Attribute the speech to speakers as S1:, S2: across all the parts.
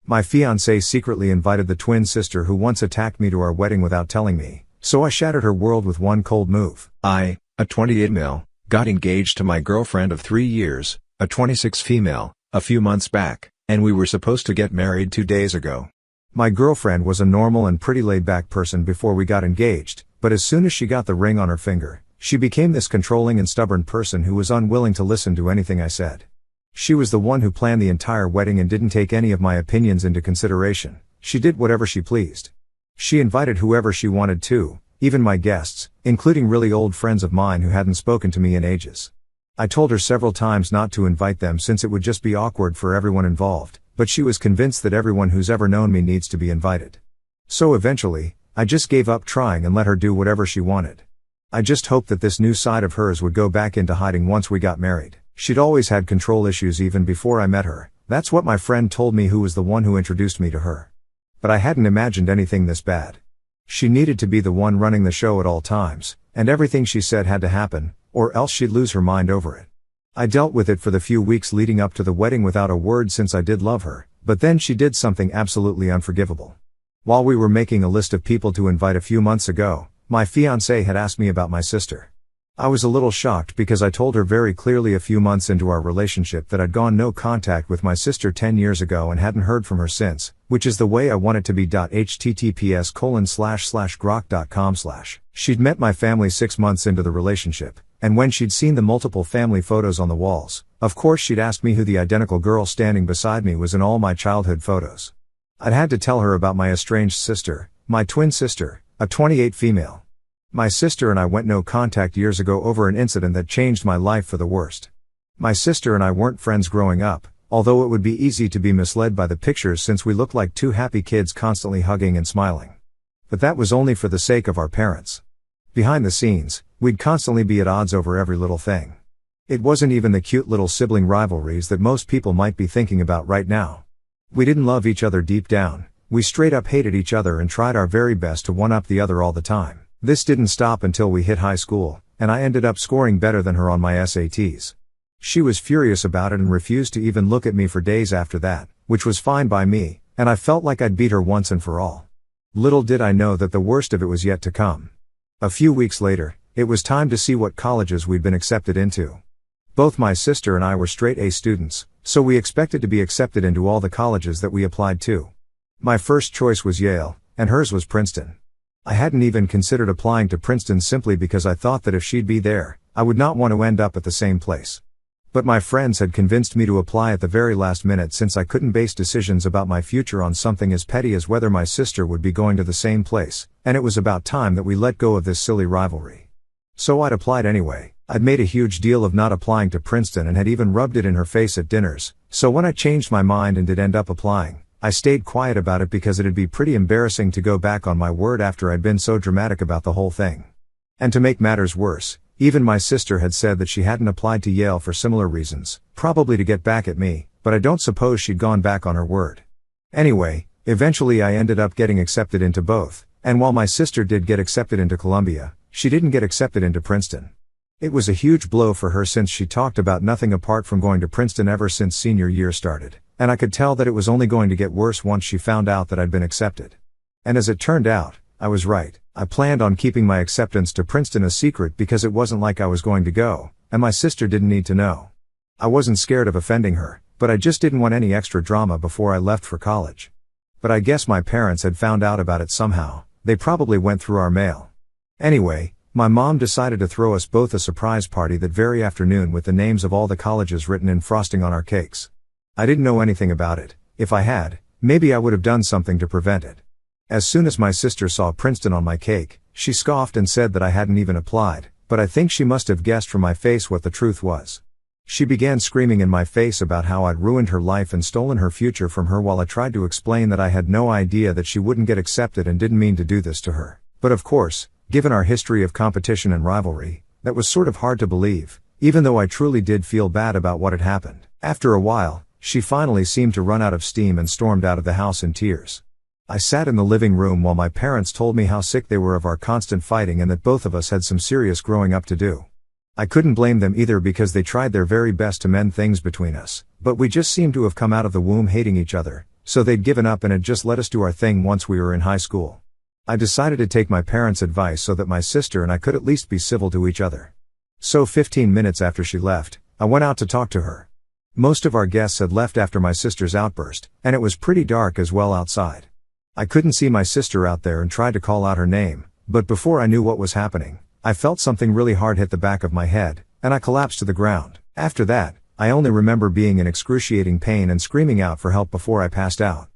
S1: My fiancée secretly invited the twin sister who once attacked me to our wedding without telling me, so I shattered her world with one cold move. I, a 28 male, got engaged to my girlfriend of 3 years, a 26 female, a few months back, and we were supposed to get married 2 days ago. My girlfriend was a normal and pretty laid-back person before we got engaged, but as soon as she got the ring on her finger, she became this controlling and stubborn person who was unwilling to listen to anything I said. She was the one who planned the entire wedding and didn't take any of my opinions into consideration. She did whatever she pleased. She invited whoever she wanted to, even my guests, including really old friends of mine who hadn't spoken to me in ages. I told her several times not to invite them since it would just be awkward for everyone involved, but she was convinced that everyone who's ever known me needs to be invited. So eventually, I just gave up trying and let her do whatever she wanted. I just hoped that this new side of hers would go back into hiding once we got married. She'd always had control issues even before I met her. That's what my friend told me, who was the one who introduced me to her. But I hadn't imagined anything this bad. She needed to be the one running the show at all times, and everything she said had to happen, or else she'd lose her mind over it. I dealt with it for the few weeks leading up to the wedding without a word since I did love her, but then she did something absolutely unforgivable. While we were making a list of people to invite a few months ago, my fiancée had asked me about my sister. I was a little shocked because I told her very clearly a few months into our relationship that I'd gone no contact with my sister 10 years ago and hadn't heard from her since, which is the way I want it to be. https://grok.com/. She'd met my family 6 months into the relationship, and when she'd seen the multiple family photos on the walls, of course she'd asked me who the identical girl standing beside me was in all my childhood photos. I'd had to tell her about my estranged sister, my twin sister, a 28 female. My sister and I went no contact years ago over an incident that changed my life for the worst. My sister and I weren't friends growing up, although it would be easy to be misled by the pictures since we looked like two happy kids constantly hugging and smiling. But that was only for the sake of our parents. Behind the scenes, we'd constantly be at odds over every little thing. It wasn't even the cute little sibling rivalries that most people might be thinking about right now. We didn't love each other deep down, we straight up hated each other and tried our very best to one-up the other all the time. This didn't stop until we hit high school, and I ended up scoring better than her on my SATs. She was furious about it and refused to even look at me for days after that, which was fine by me, and I felt like I'd beat her once and for all. Little did I know that the worst of it was yet to come. A few weeks later, it was time to see what colleges we'd been accepted into. Both my sister and I were straight A students, so we expected to be accepted into all the colleges that we applied to. My first choice was Yale, and hers was Princeton. I hadn't even considered applying to Princeton simply because I thought that if she'd be there, I would not want to end up at the same place. But my friends had convinced me to apply at the very last minute since I couldn't base decisions about my future on something as petty as whether my sister would be going to the same place, and it was about time that we let go of this silly rivalry. So I'd applied anyway. I'd made a huge deal of not applying to Princeton and had even rubbed it in her face at dinners, so when I changed my mind and did end up applying, I stayed quiet about it because it'd be pretty embarrassing to go back on my word after I'd been so dramatic about the whole thing. And to make matters worse, even my sister had said that she hadn't applied to Yale for similar reasons, probably to get back at me, but I don't suppose she'd gone back on her word. Anyway, eventually I ended up getting accepted into both, and while my sister did get accepted into Columbia, she didn't get accepted into Princeton. It was a huge blow for her since she talked about nothing apart from going to Princeton ever since senior year started. And I could tell that it was only going to get worse once she found out that I'd been accepted. And as it turned out, I was right. I planned on keeping my acceptance to Princeton a secret because it wasn't like I was going to go, and my sister didn't need to know. I wasn't scared of offending her, but I just didn't want any extra drama before I left for college. But I guess my parents had found out about it somehow. They probably went through our mail. Anyway, my mom decided to throw us both a surprise party that very afternoon with the names of all the colleges written in frosting on our cakes. I didn't know anything about it. If I had, maybe I would have done something to prevent it. As soon as my sister saw Princeton on my cake, she scoffed and said that I hadn't even applied, but I think she must have guessed from my face what the truth was. She began screaming in my face about how I'd ruined her life and stolen her future from her while I tried to explain that I had no idea that she wouldn't get accepted and didn't mean to do this to her. But of course, given our history of competition and rivalry, that was sort of hard to believe, even though I truly did feel bad about what had happened. After a while, she finally seemed to run out of steam and stormed out of the house in tears. I sat in the living room while my parents told me how sick they were of our constant fighting and that both of us had some serious growing up to do. I couldn't blame them either because they tried their very best to mend things between us, but we just seemed to have come out of the womb hating each other, so they'd given up and had just let us do our thing once we were in high school. I decided to take my parents' advice so that my sister and I could at least be civil to each other. So 15 minutes after she left, I went out to talk to her. Most of our guests had left after my sister's outburst, and it was pretty dark as well outside. I couldn't see my sister out there and tried to call out her name, but before I knew what was happening, I felt something really hard hit the back of my head, and I collapsed to the ground. After that, I only remember being in excruciating pain and screaming out for help before I passed out.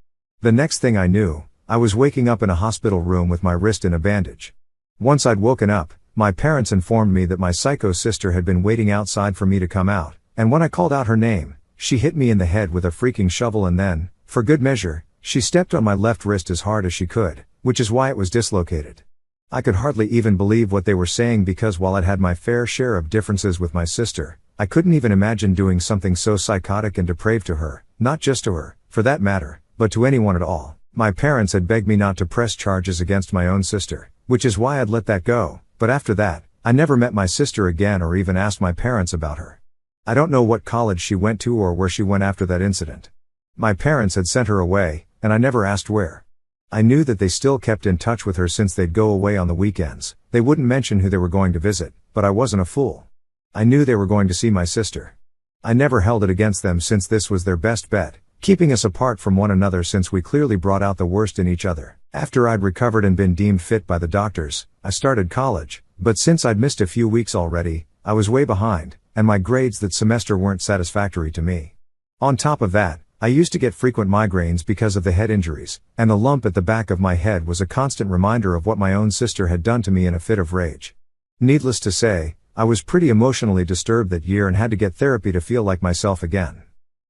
S1: The next thing I knew, I was waking up in a hospital room with my wrist in a bandage. Once I'd woken up, my parents informed me that my psycho sister had been waiting outside for me to come out, and when I called out her name, she hit me in the head with a freaking shovel and then, for good measure, she stepped on my left wrist as hard as she could, which is why it was dislocated. I could hardly even believe what they were saying because while I'd had my fair share of differences with my sister, I couldn't even imagine doing something so psychotic and depraved to her, not just to her, for that matter, but to anyone at all. My parents had begged me not to press charges against my own sister, which is why I'd let that go, but after that, I never met my sister again or even asked my parents about her. I don't know what college she went to or where she went after that incident. My parents had sent her away, and I never asked where. I knew that they still kept in touch with her since they'd go away on the weekends. They wouldn't mention who they were going to visit, but I wasn't a fool. I knew they were going to see my sister. I never held it against them since this was their best bet, keeping us apart from one another since we clearly brought out the worst in each other. After I'd recovered and been deemed fit by the doctors, I started college, but since I'd missed a few weeks already, I was way behind, and my grades that semester weren't satisfactory to me. On top of that, I used to get frequent migraines because of the head injuries, and the lump at the back of my head was a constant reminder of what my own sister had done to me in a fit of rage. Needless to say, I was pretty emotionally disturbed that year and had to get therapy to feel like myself again.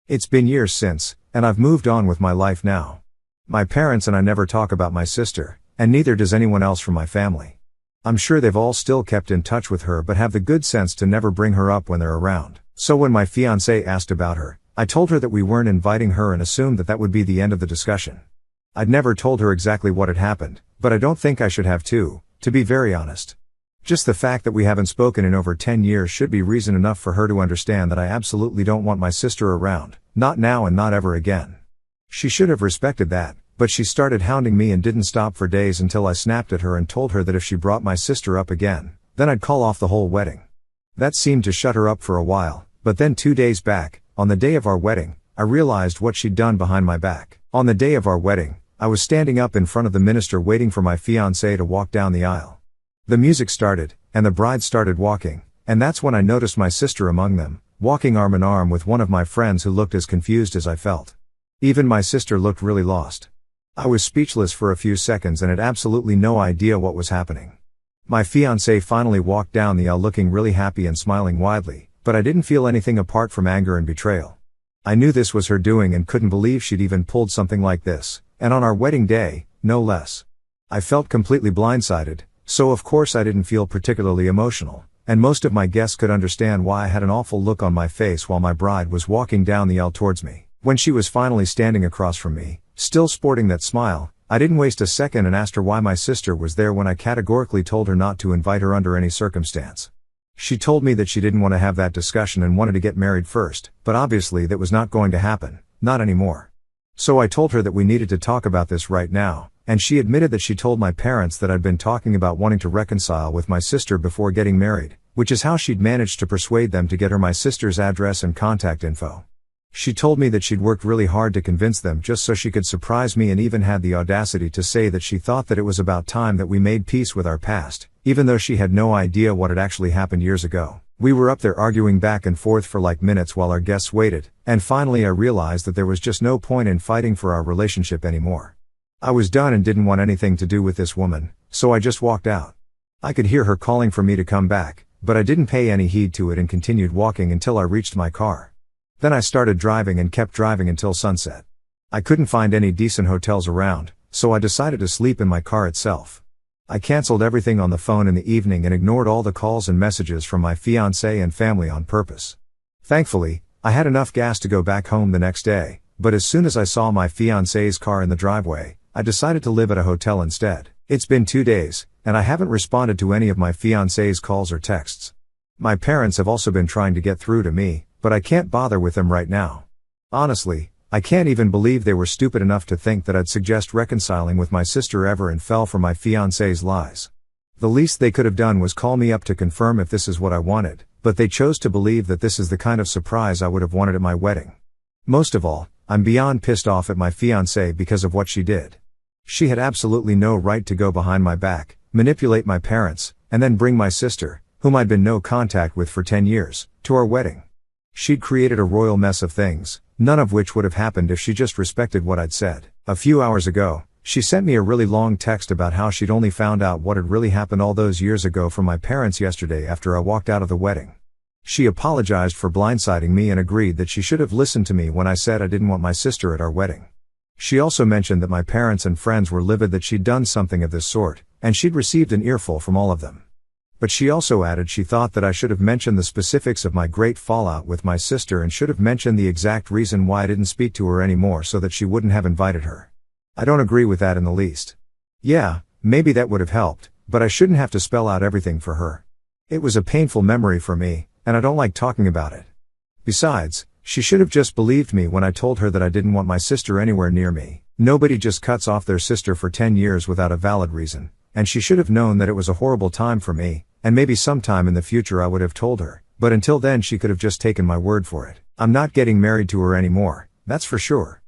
S1: It's been years since, and I've moved on with my life now. My parents and I never talk about my sister, and neither does anyone else from my family. I'm sure they've all still kept in touch with her but have the good sense to never bring her up when they're around. So when my fiancée asked about her, I told her that we weren't inviting her and assumed that that would be the end of the discussion. I'd never told her exactly what had happened, but I don't think I should have to be very honest. Just the fact that we haven't spoken in over 10 years should be reason enough for her to understand that I absolutely don't want my sister around, not now and not ever again. She should have respected that, but she started hounding me and didn't stop for days until I snapped at her and told her that if she brought my sister up again, then I'd call off the whole wedding. That seemed to shut her up for a while, but then 2 days back, on the day of our wedding, I realized what she'd done behind my back. On the day of our wedding, I was standing up in front of the minister waiting for my fiancée to walk down the aisle. The music started, and the bride started walking, and that's when I noticed my sister among them, walking arm in arm with one of my friends who looked as confused as I felt. Even my sister looked really lost. I was speechless for a few seconds and had absolutely no idea what was happening. My fiancée finally walked down the aisle looking really happy and smiling widely, but I didn't feel anything apart from anger and betrayal. I knew this was her doing and couldn't believe she'd even pulled something like this, and on our wedding day, no less. I felt completely blindsided. So of course I didn't feel particularly emotional, and most of my guests could understand why I had an awful look on my face while my bride was walking down the aisle towards me. When she was finally standing across from me, still sporting that smile, I didn't waste a second and asked her why my sister was there when I categorically told her not to invite her under any circumstance. She told me that she didn't want to have that discussion and wanted to get married first, but obviously that was not going to happen, not anymore. So I told her that we needed to talk about this right now, and she admitted that she told my parents that I'd been talking about wanting to reconcile with my sister before getting married, which is how she'd managed to persuade them to get her my sister's address and contact info. She told me that she'd worked really hard to convince them just so she could surprise me and even had the audacity to say that she thought that it was about time that we made peace with our past, even though she had no idea what had actually happened years ago. We were up there arguing back and forth for like minutes while our guests waited, and finally I realized that there was just no point in fighting for our relationship anymore. I was done and didn't want anything to do with this woman, so I just walked out. I could hear her calling for me to come back, but I didn't pay any heed to it and continued walking until I reached my car. Then I started driving and kept driving until sunset. I couldn't find any decent hotels around, so I decided to sleep in my car itself. I canceled everything on the phone in the evening and ignored all the calls and messages from my fiancé and family on purpose. Thankfully, I had enough gas to go back home the next day, but as soon as I saw my fiancé's car in the driveway, I decided to live at a hotel instead. It's been 2 days, and I haven't responded to any of my fiancé's calls or texts. My parents have also been trying to get through to me, but I can't bother with them right now. Honestly, I can't even believe they were stupid enough to think that I'd suggest reconciling with my sister ever and fell for my fiancé's lies. The least they could have done was call me up to confirm if this is what I wanted, but they chose to believe that this is the kind of surprise I would have wanted at my wedding. Most of all, I'm beyond pissed off at my fiancée because of what she did. She had absolutely no right to go behind my back, manipulate my parents, and then bring my sister, whom I'd been no contact with for 10 years, to our wedding. She'd created a royal mess of things, none of which would have happened if she just respected what I'd said. A few hours ago, she sent me a really long text about how she'd only found out what had really happened all those years ago from my parents yesterday after I walked out of the wedding. She apologized for blindsiding me and agreed that she should have listened to me when I said I didn't want my sister at our wedding. She also mentioned that my parents and friends were livid that she'd done something of this sort, and she'd received an earful from all of them. But she also added she thought that I should have mentioned the specifics of my great fallout with my sister and should have mentioned the exact reason why I didn't speak to her anymore so that she wouldn't have invited her. I don't agree with that in the least. Yeah, maybe that would have helped, but I shouldn't have to spell out everything for her. It was a painful memory for me, and I don't like talking about it. Besides, she should have just believed me when I told her that I didn't want my sister anywhere near me. Nobody just cuts off their sister for 10 years without a valid reason, and she should have known that it was a horrible time for me, and maybe sometime in the future I would have told her, but until then she could have just taken my word for it. I'm not getting married to her anymore, that's for sure.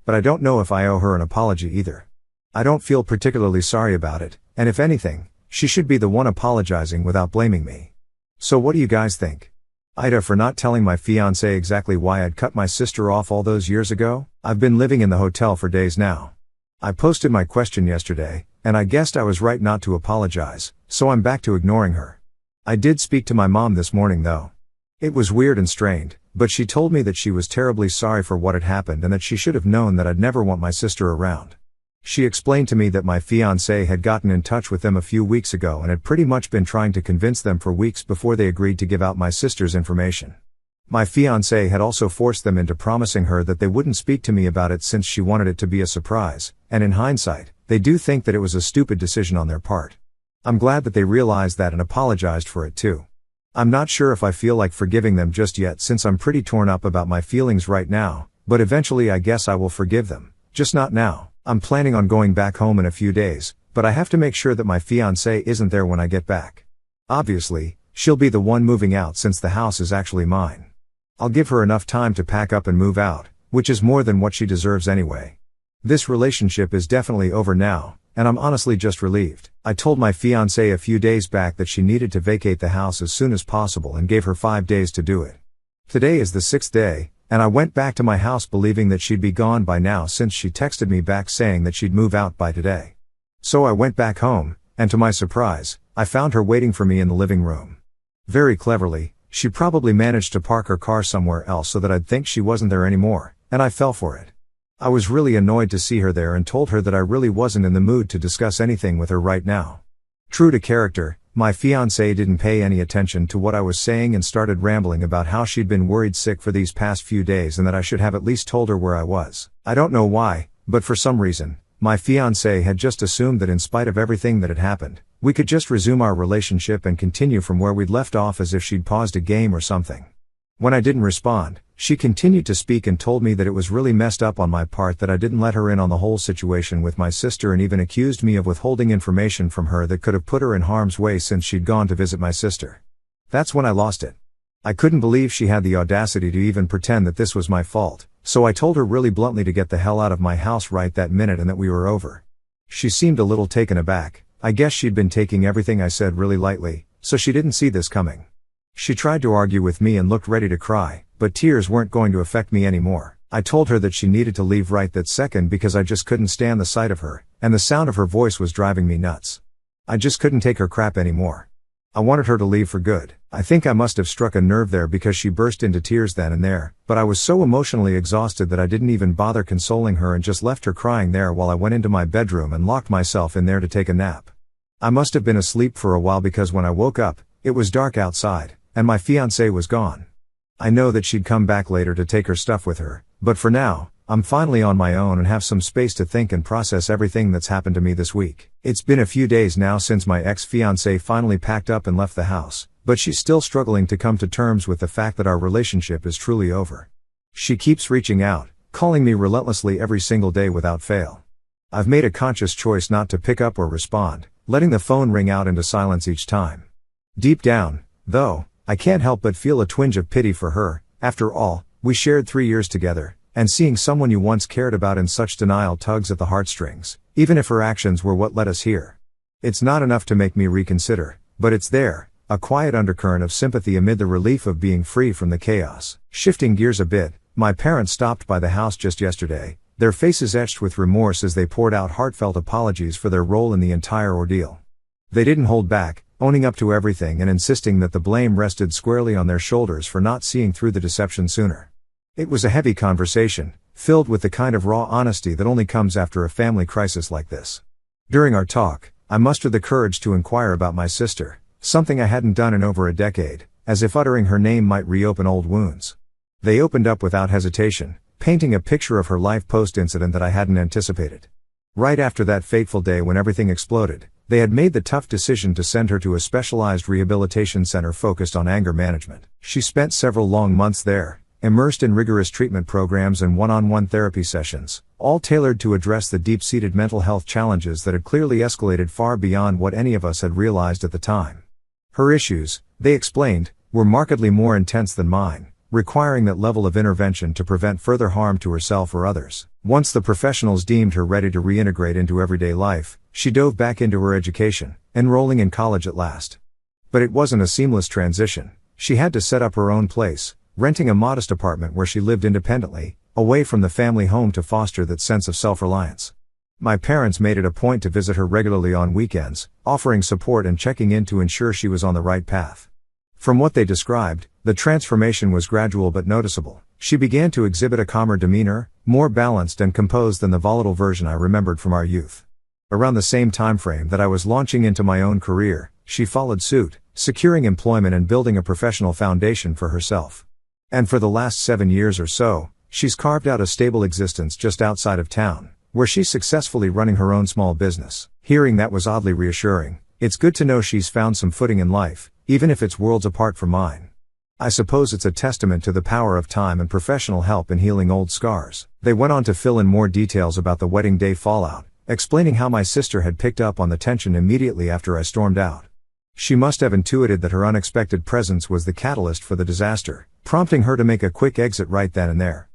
S1: But I don't know if I owe her an apology either. I don't feel particularly sorry about it, and if anything, she should be the one apologizing without blaming me. So what do you guys think? Ida for not telling my fiancé exactly why I'd cut my sister off all those years ago? I've been living in the hotel for days now. I posted my question yesterday, and I guessed I was right not to apologize, so I'm back to ignoring her. I did speak to my mom this morning though. It was weird and strained, but she told me that she was terribly sorry for what had happened and that she should have known that I'd never want my sister around. She explained to me that my fiancé had gotten in touch with them a few weeks ago and had pretty much been trying to convince them for weeks before they agreed to give out my sister's information. My fiancé had also forced them into promising her that they wouldn't speak to me about it since she wanted it to be a surprise, and in hindsight, they do think that it was a stupid decision on their part. I'm glad that they realized that and apologized for it too. I'm not sure if I feel like forgiving them just yet since I'm pretty torn up about my feelings right now, but eventually I guess I will forgive them, just not now. I'm planning on going back home in a few days, but I have to make sure that my fiancé isn't there when I get back. Obviously, she'll be the one moving out since the house is actually mine. I'll give her enough time to pack up and move out, which is more than what she deserves anyway. This relationship is definitely over now, and I'm honestly just relieved. I told my fiancé a few days back that she needed to vacate the house as soon as possible and gave her 5 days to do it. Today is the 6th day, and I went back to my house believing that she'd be gone by now since she texted me back saying that she'd move out by today. So I went back home, and to my surprise, I found her waiting for me in the living room. Very cleverly, she probably managed to park her car somewhere else so that I'd think she wasn't there anymore, and I fell for it. I was really annoyed to see her there and told her that I really wasn't in the mood to discuss anything with her right now. True to character, my fiancé didn't pay any attention to what I was saying and started rambling about how she'd been worried sick for these past few days and that I should have at least told her where I was. I don't know why, but for some reason, my fiancé had just assumed that in spite of everything that had happened, we could just resume our relationship and continue from where we'd left off as if she'd paused a game or something. When I didn't respond, she continued to speak and told me that it was really messed up on my part that I didn't let her in on the whole situation with my sister and even accused me of withholding information from her that could have put her in harm's way since she'd gone to visit my sister. That's when I lost it. I couldn't believe she had the audacity to even pretend that this was my fault, so I told her really bluntly to get the hell out of my house right that minute and that we were over. She seemed a little taken aback. I guess she'd been taking everything I said really lightly, so she didn't see this coming. She tried to argue with me and looked ready to cry, but tears weren't going to affect me anymore. I told her that she needed to leave right that second because I just couldn't stand the sight of her, and the sound of her voice was driving me nuts. I just couldn't take her crap anymore. I wanted her to leave for good. I think I must have struck a nerve there because she burst into tears then and there, but I was so emotionally exhausted that I didn't even bother consoling her and just left her crying there while I went into my bedroom and locked myself in there to take a nap. I must have been asleep for a while because when I woke up, it was dark outside, and my fiancé was gone. I know that she'd come back later to take her stuff with her, but for now, I'm finally on my own and have some space to think and process everything that's happened to me this week. It's been a few days now since my ex-fiancé finally packed up and left the house, but she's still struggling to come to terms with the fact that our relationship is truly over. She keeps reaching out, calling me relentlessly every single day without fail. I've made a conscious choice not to pick up or respond, letting the phone ring out into silence each time. Deep down, though, I can't help but feel a twinge of pity for her. After all, we shared 3 years together, and seeing someone you once cared about in such denial tugs at the heartstrings, even if her actions were what led us here. It's not enough to make me reconsider, but it's there, a quiet undercurrent of sympathy amid the relief of being free from the chaos. Shifting gears a bit, my parents stopped by the house just yesterday, their faces etched with remorse as they poured out heartfelt apologies for their role in the entire ordeal. They didn't hold back, owning up to everything and insisting that the blame rested squarely on their shoulders for not seeing through the deception sooner. It was a heavy conversation, filled with the kind of raw honesty that only comes after a family crisis like this. During our talk, I mustered the courage to inquire about my sister, something I hadn't done in over a decade, as if uttering her name might reopen old wounds. They opened up without hesitation, painting a picture of her life post-incident that I hadn't anticipated. Right after that fateful day when everything exploded, they had made the tough decision to send her to a specialized rehabilitation center focused on anger management. She spent several long months there, immersed in rigorous treatment programs and one-on-one therapy sessions, all tailored to address the deep-seated mental health challenges that had clearly escalated far beyond what any of us had realized at the time. Her issues, they explained, were markedly more intense than mine, requiring that level of intervention to prevent further harm to herself or others. Once the professionals deemed her ready to reintegrate into everyday life, she dove back into her education, enrolling in college at last. But it wasn't a seamless transition. She had to set up her own place, renting a modest apartment where she lived independently, away from the family home to foster that sense of self-reliance. My parents made it a point to visit her regularly on weekends, offering support and checking in to ensure she was on the right path. From what they described, the transformation was gradual but noticeable. She began to exhibit a calmer demeanor, more balanced and composed than the volatile version I remembered from our youth. Around the same time frame that I was launching into my own career, she followed suit, securing employment and building a professional foundation for herself. And for the last 7 years or so, she's carved out a stable existence just outside of town, where she's successfully running her own small business. Hearing that was oddly reassuring. It's good to know she's found some footing in life, even if it's worlds apart from mine. I suppose it's a testament to the power of time and professional help in healing old scars. They went on to fill in more details about the wedding day fallout, explaining how my sister had picked up on the tension immediately after I stormed out. She must have intuited that her unexpected presence was the catalyst for the disaster, prompting her to make a quick exit right then and there.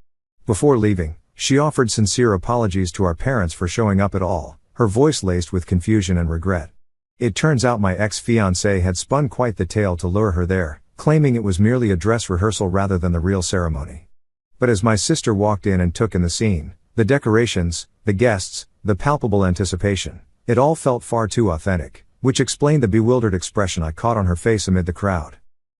S1: Before leaving, she offered sincere apologies to our parents for showing up at all, her voice laced with confusion and regret. It turns out my ex-fiancé had spun quite the tale to lure her there, claiming it was merely a dress rehearsal rather than the real ceremony. But as my sister walked in and took in the scene, the decorations, the guests, the palpable anticipation, it all felt far too authentic, which explained the bewildered expression I caught on her face amid the crowd.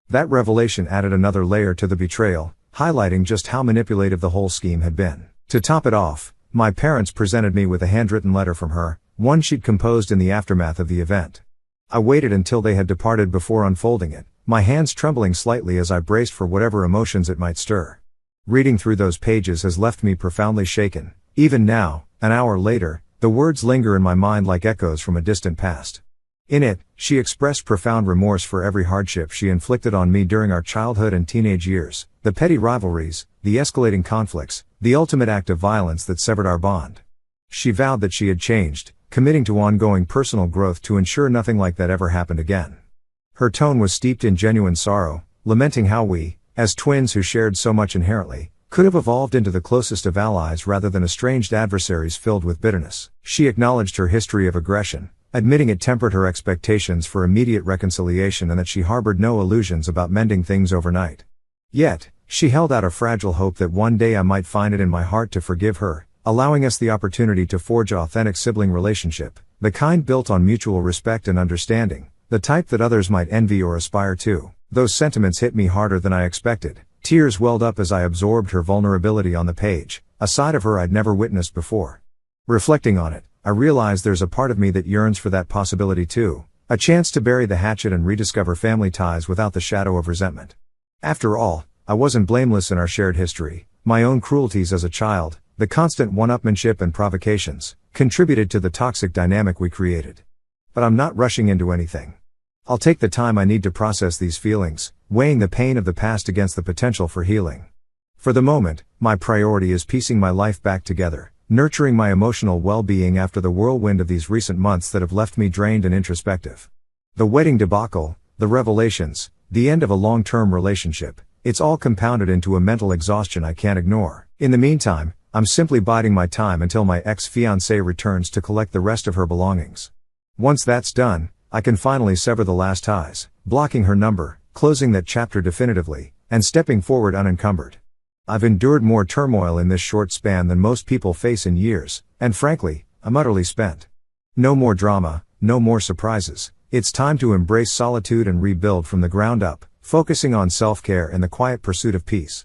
S1: That revelation added another layer to the betrayal, highlighting just how manipulative the whole scheme had been. To top it off, my parents presented me with a handwritten letter from her, one she'd composed in the aftermath of the event. I waited until they had departed before unfolding it, my hands trembling slightly as I braced for whatever emotions it might stir. Reading through those pages has left me profoundly shaken. Even now, an hour later, the words linger in my mind like echoes from a distant past. In it, she expressed profound remorse for every hardship she inflicted on me during our childhood and teenage years, the petty rivalries, the escalating conflicts, the ultimate act of violence that severed our bond. She vowed that she had changed, committing to ongoing personal growth to ensure nothing like that ever happened again. Her tone was steeped in genuine sorrow, lamenting how we, as twins who shared so much inherently, could have evolved into the closest of allies rather than estranged adversaries filled with bitterness. She acknowledged her history of aggression, admitting it tempered her expectations for immediate reconciliation and that she harbored no illusions about mending things overnight. Yet, she held out a fragile hope that one day I might find it in my heart to forgive her, allowing us the opportunity to forge an authentic sibling relationship, the kind built on mutual respect and understanding, the type that others might envy or aspire to. Those sentiments hit me harder than I expected. Tears welled up as I absorbed her vulnerability on the page, a side of her I'd never witnessed before. Reflecting on it, I realize there's a part of me that yearns for that possibility too, a chance to bury the hatchet and rediscover family ties without the shadow of resentment. After all, I wasn't blameless in our shared history. My own cruelties as a child, the constant one-upmanship and provocations, contributed to the toxic dynamic we created. But I'm not rushing into anything. I'll take the time I need to process these feelings, weighing the pain of the past against the potential for healing. For the moment, my priority is piecing my life back together, nurturing my emotional well-being after the whirlwind of these recent months that have left me drained and introspective. The wedding debacle, the revelations, the end of a long-term relationship, it's all compounded into a mental exhaustion I can't ignore. In the meantime, I'm simply biding my time until my ex-fiancée returns to collect the rest of her belongings. Once that's done, I can finally sever the last ties, blocking her number, closing that chapter definitively, and stepping forward unencumbered. I've endured more turmoil in this short span than most people face in years, and frankly, I'm utterly spent. No more drama, no more surprises. It's time to embrace solitude and rebuild from the ground up, focusing on self-care and the quiet pursuit of peace.